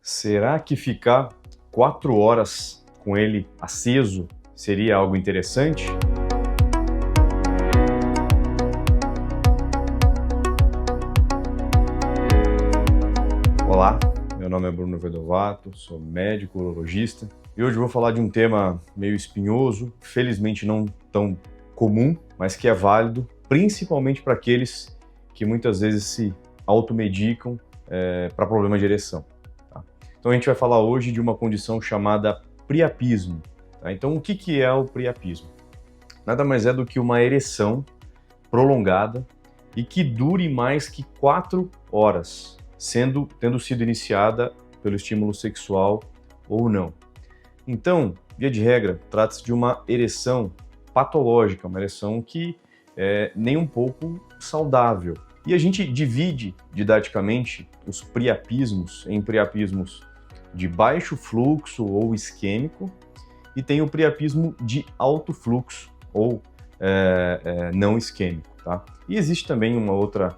Será que ficar 4 horas com ele aceso seria algo interessante? Olá, meu nome é Bruno Vedovato, sou médico urologista e hoje eu vou falar de um tema meio espinhoso, felizmente não tão comum, mas que é válido, principalmente para aqueles que muitas vezes se automedicam para problema de ereção. Então a gente vai falar hoje de uma condição chamada priapismo. Tá? Então o que é o priapismo? Nada mais é do que uma ereção prolongada e que dure mais que 4 horas, tendo sido iniciada pelo estímulo sexual ou não. Então, via de regra, trata-se de uma ereção patológica, uma ereção que é nem um pouco saudável. E a gente divide didaticamente os priapismos em priapismos de baixo fluxo ou isquêmico e tem o priapismo de alto fluxo ou não isquêmico, tá? E existe também um outro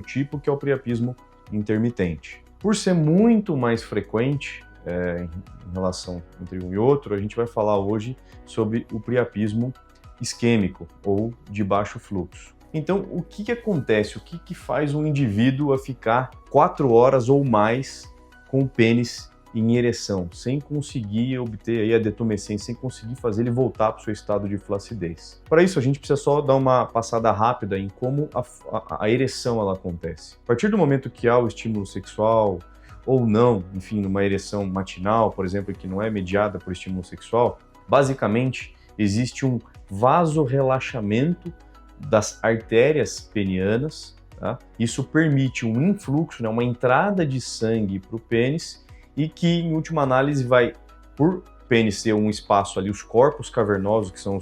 tipo que é o priapismo intermitente. Por ser muito mais frequente em relação entre um e outro, a gente vai falar hoje sobre o priapismo isquêmico ou de baixo fluxo. Então, o que acontece? O que faz um indivíduo a ficar 4 horas ou mais com o pênis em ereção, sem conseguir obter aí a detumescência, sem conseguir fazer ele voltar para o seu estado de flacidez? Para isso, a gente precisa só dar uma passada rápida em como a ereção ela acontece. A partir do momento que há o estímulo sexual ou não, enfim, numa ereção matinal, por exemplo, que não é mediada por estímulo sexual, basicamente existe um vasorrelaxamento das artérias penianas, tá? Isso permite um influxo, né, uma entrada de sangue para o pênis e que, em última análise, vai, por pênis ser um espaço ali, os corpos cavernosos, que são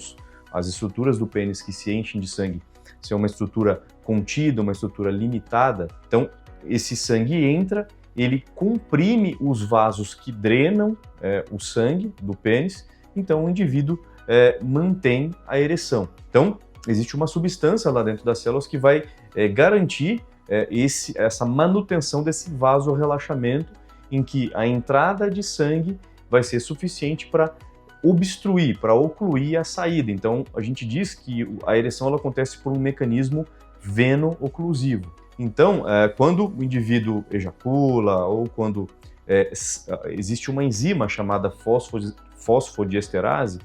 as estruturas do pênis que se enchem de sangue, ser uma estrutura contida, uma estrutura limitada, então esse sangue entra, ele comprime os vasos que drenam o sangue do pênis, então o indivíduo mantém a ereção. Então, existe uma substância lá dentro das células que vai garantir essa manutenção desse vasorrelaxamento, em que a entrada de sangue vai ser suficiente para obstruir, para ocluir a saída. Então, a gente diz que a ereção ela acontece por um mecanismo veno-oclusivo. Então, quando o indivíduo ejacula ou quando existe uma enzima chamada fosfodiesterase,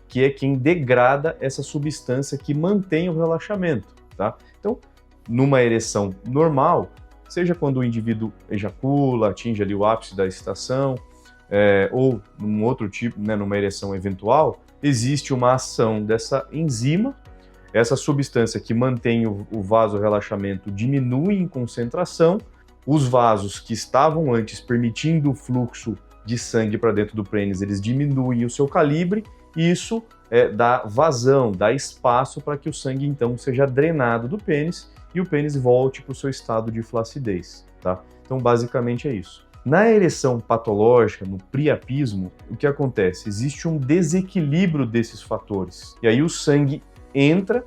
que é quem degrada essa substância que mantém o relaxamento, tá? Então, numa ereção normal, seja quando o indivíduo ejacula, atinge ali o ápice da excitação, ou num outro tipo, né, numa ereção eventual, existe uma ação dessa enzima, essa substância que mantém o vasorrelaxamento diminui em concentração, os vasos que estavam antes permitindo o fluxo de sangue para dentro do pênis, eles diminuem o seu calibre, e isso dá vazão, dá espaço para que o sangue então seja drenado do pênis e o pênis volte para o seu estado de flacidez, tá? Então basicamente é isso. Na ereção patológica, no priapismo, o que acontece? Existe um desequilíbrio desses fatores e aí o sangue entra,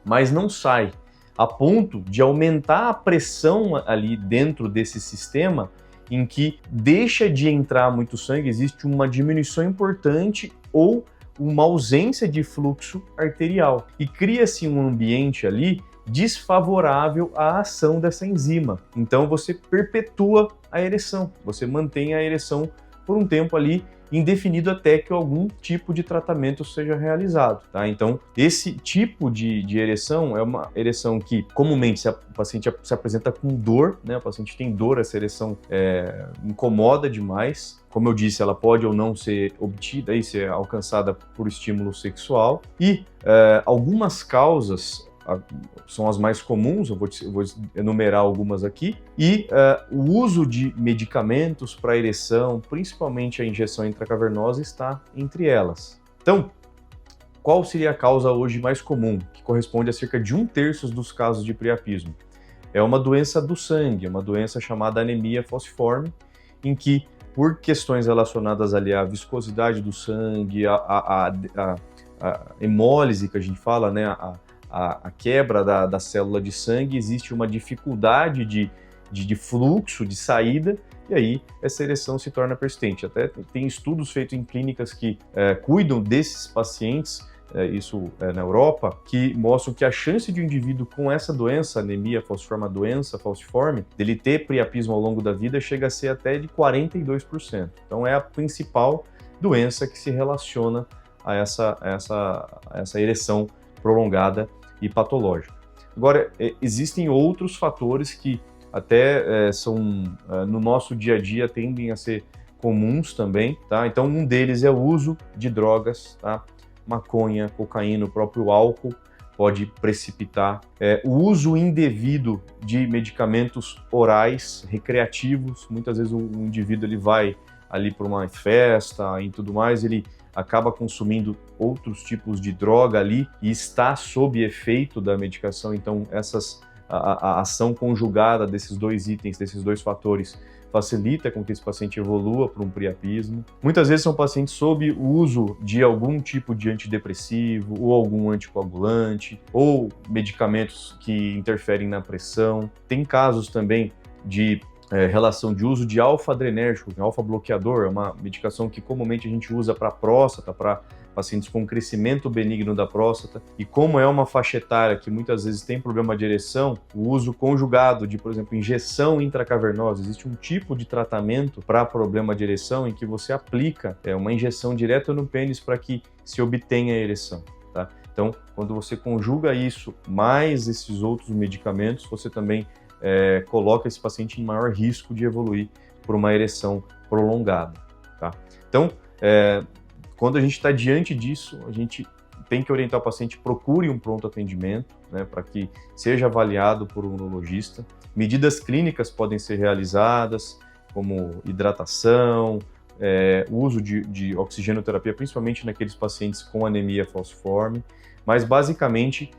mas não sai, a ponto de aumentar a pressão ali dentro desse sistema, em que deixa de entrar muito sangue, existe uma diminuição importante ou uma ausência de fluxo arterial. E cria-se um ambiente ali desfavorável à ação dessa enzima. Então você perpetua a ereção, você mantém a ereção por um tempo ali indefinido até que algum tipo de tratamento seja realizado, tá? Então, esse tipo de ereção é uma ereção que, comumente, o paciente se apresenta com dor, né? O paciente tem dor, essa ereção incomoda demais. Como eu disse, ela pode ou não ser obtida e ser alcançada por estímulo sexual. E algumas causas são as mais comuns, eu vou enumerar algumas aqui, e o uso de medicamentos para ereção, principalmente a injeção intracavernosa, está entre elas. Então, qual seria a causa hoje mais comum, que corresponde a cerca de 1/3 dos casos de priapismo? É uma doença do sangue, uma doença chamada anemia falciforme, em que, por questões relacionadas ali à viscosidade do sangue, a hemólise que a gente fala, né, a quebra da célula de sangue, existe uma dificuldade de de fluxo, de saída, e aí essa ereção se torna persistente. Até tem estudos feitos em clínicas que cuidam desses pacientes, isso na Europa, que mostram que a chance de um indivíduo com essa doença, anemia falciforme, a doença falciforme, dele ter priapismo ao longo da vida chega a ser até de 42%. Então é a principal doença que se relaciona a essa ereção prolongada e patológica. Agora, existem outros fatores que até são, no nosso dia a dia, tendem a ser comuns também, tá? Então, um deles é o uso de drogas, tá? Maconha, cocaína, o próprio álcool pode precipitar. O uso indevido de medicamentos orais, recreativos, muitas vezes o indivíduo ele vai ali para uma festa e tudo mais, ele acaba consumindo outros tipos de droga ali e está sob efeito da medicação, então a ação conjugada desses dois itens, desses dois fatores, facilita com que esse paciente evolua para um priapismo. Muitas vezes são pacientes sob o uso de algum tipo de antidepressivo ou algum anticoagulante ou medicamentos que interferem na pressão. Tem casos também de relação de uso de alfa-adrenérgico, alfa-bloqueador, é uma medicação que comumente a gente usa para próstata, para pacientes com crescimento benigno da próstata, e como é uma faixa etária que muitas vezes tem problema de ereção, o uso conjugado de, por exemplo, injeção intracavernosa, existe um tipo de tratamento para problema de ereção em que você aplica uma injeção direta no pênis para que se obtenha a ereção, tá? Então, quando você conjuga isso mais esses outros medicamentos, você também coloca esse paciente em maior risco de evoluir por uma ereção prolongada, tá? Então, quando a gente está diante disso, a gente tem que orientar o paciente, procure um pronto atendimento, né, para que seja avaliado por um urologista. Medidas clínicas podem ser realizadas, como hidratação, uso de oxigenoterapia, principalmente naqueles pacientes com anemia falciforme, mas basicamente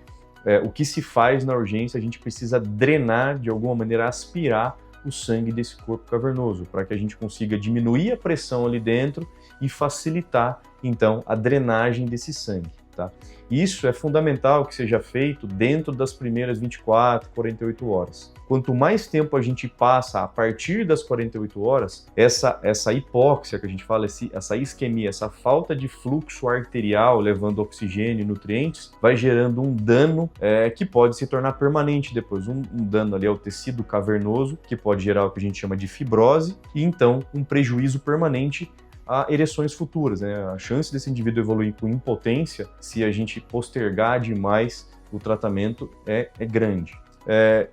o que se faz na urgência, a gente precisa drenar, de alguma maneira, aspirar o sangue desse corpo cavernoso, para que a gente consiga diminuir a pressão ali dentro e facilitar, então, a drenagem desse sangue, tá? Isso é fundamental que seja feito dentro das primeiras 24, 48 horas. Quanto mais tempo a gente passa a partir das 48 horas, essa hipóxia que a gente fala, essa isquemia, essa falta de fluxo arterial levando oxigênio e nutrientes, vai gerando um dano que pode se tornar permanente depois. Um dano ali ao tecido cavernoso, que pode gerar o que a gente chama de fibrose, e então um prejuízo permanente a ereções futuras, né? A chance desse indivíduo evoluir com impotência, se a gente postergar demais o tratamento, é grande.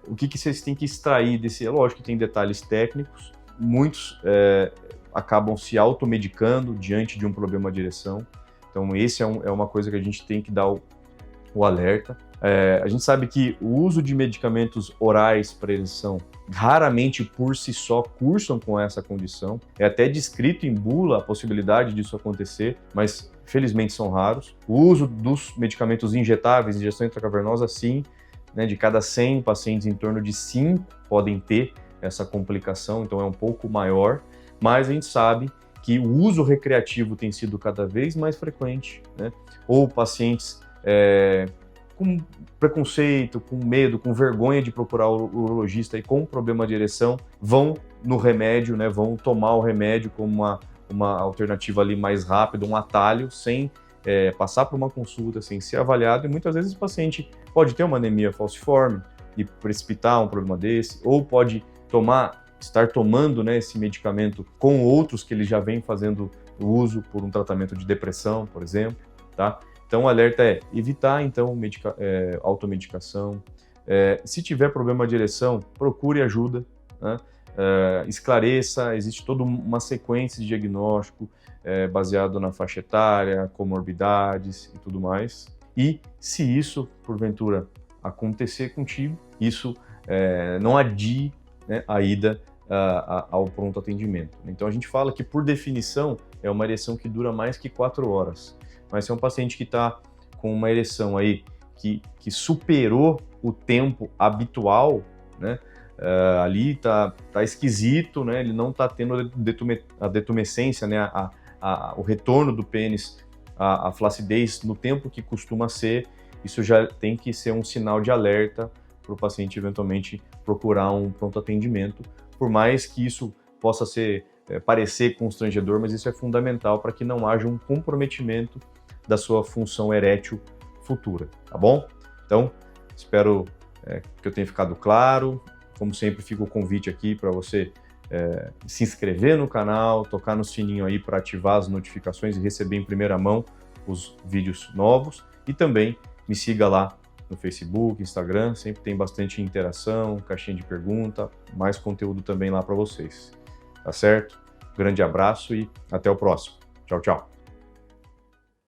O que vocês têm que extrair desse? É lógico que tem detalhes técnicos, muitos acabam se automedicando diante de um problema de ereção, então esse é uma coisa que a gente tem que dar o alerta. A gente sabe que o uso de medicamentos orais para ereção raramente por si só cursam com essa condição. É até descrito em bula a possibilidade disso acontecer, mas felizmente são raros. O uso dos medicamentos injetáveis, injeção intracavernosa, sim, né, de cada 100 pacientes, em torno de 5 podem ter essa complicação, então é um pouco maior, mas a gente sabe que o uso recreativo tem sido cada vez mais frequente, né? Ou pacientes com preconceito, com medo, com vergonha de procurar o urologista e com problema de ereção, vão no remédio, né, vão tomar o remédio como uma alternativa ali mais rápida, um atalho, sem passar por uma consulta, sem ser avaliado, e muitas vezes o paciente pode ter uma anemia falciforme e precipitar um problema desse, ou pode estar tomando, né, esse medicamento com outros que ele já vem fazendo uso por um tratamento de depressão, por exemplo, tá? Então, o alerta é evitar, então, automedicação. Se tiver problema de ereção, procure ajuda, né? Esclareça, existe toda uma sequência de diagnóstico baseado na faixa etária, comorbidades e tudo mais. E se isso, porventura, acontecer contigo, isso não adie, né, a ida ao pronto atendimento. Então, a gente fala que, por definição, é uma ereção que dura mais que 4 horas. Mas se é um paciente que está com uma ereção aí que superou o tempo habitual, né, ali tá esquisito, né, ele não está tendo a detumescência, né, o retorno do pênis, a flacidez no tempo que costuma ser, isso já tem que ser um sinal de alerta para o paciente eventualmente procurar um pronto atendimento, por mais que isso possa parecer constrangedor, mas isso é fundamental para que não haja um comprometimento da sua função erétil futura, tá bom? Então, espero que eu tenha ficado claro. Como sempre, fica o convite aqui para você se inscrever no canal, tocar no sininho aí para ativar as notificações e receber em primeira mão os vídeos novos. E também me siga lá no Facebook, Instagram, sempre tem bastante interação, caixinha de pergunta, mais conteúdo também lá para vocês. Tá certo? Grande abraço e até o próximo. Tchau, tchau.